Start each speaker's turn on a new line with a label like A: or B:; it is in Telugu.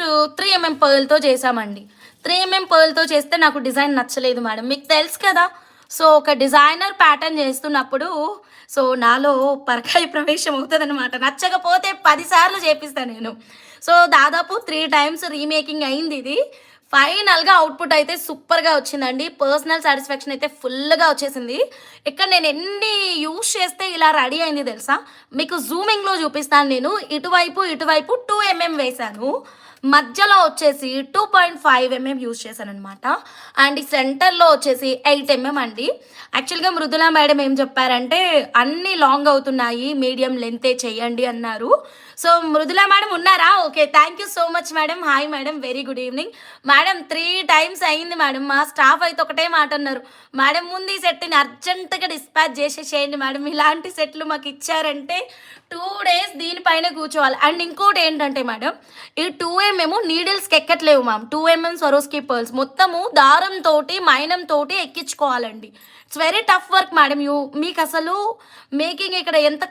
A: ఫస్ట్ 3mm పర్ల్తో చేసామండి. 3mm పర్ల్తో చేస్తే నాకు డిజైన్ నచ్చలేదు మేడం. మీకు తెలుసు కదా! సో, ఒక డిజైనర్ ప్యాటర్న్ చేస్తున్నప్పుడు నాలో పరకాయ ప్రవేశం అవుతదనమాట. నచ్చకపోతే 10 సార్లు చేపిస్తా నేను. దాదాపు 3 టైమ్స్ రీమేకింగ్ అయిందిది. ఫైనల్‌గా అవుట్‌పుట్ అయితే సూపర్‌గా వచ్చిందండి. పర్సనల్ సాటిస్ఫాక్షన్ అయితే ఫుల్‌గా వచ్చేసింది. ఇక్కడ నేను ఎన్ని యూజ్ చేస్తే ఇలా రెడీ అయింది తెలుసా? మీకు జూమింగ్‌లో చూపిస్తాను నేను. ఇటువైపు, ఇటువైపు 2mm వేశాను. మధ్యలో వచ్చేసి 2.5mm యూజ్ చేశాననమాట. అండ్ ఈ సెంటర్‌లో వచ్చేసి 8mm అండి. యాక్చువల్‌గా మృదులా మేడం ఏం చెప్పారంటే, "అన్నీ లాంగ్ అవుతున్నాయి. మీడియం లెంతే చేయండి" అన్నారు. మృదులా మేడం ఉన్నారా? Okay. Thank you so much madam. Hi madam. Very good evening. Madam 3 times అయింది మేడం. మా స్టాఫ్ అయితే ఒకటే మాట అన్నారు. "మేడం ముందు ఈ సెట్‌ని అర్జెంట్‌గా డిస్పాచ్ చేసేసేయండి మేడం. ఇలాంటి సెట్‌లు మాకు ఇచ్చారంటే 2 డేస్ దీనిపైనే కూర్చోవాలి." అండ్ ఇంకోటేంటంటే మేడం, ఈ 2mm నీడిల్స్‌కి ఎక్కట్లేవు మ్యామ్. 2mm స్వరోస్కీ పర్ల్స్ మొత్తము దారంతోటి, మైనంతోటి ఎక్కించుకోవాలండి. It's very tough work madam. మీకసలు మేకింగ్ ఇక్కడ ఎంత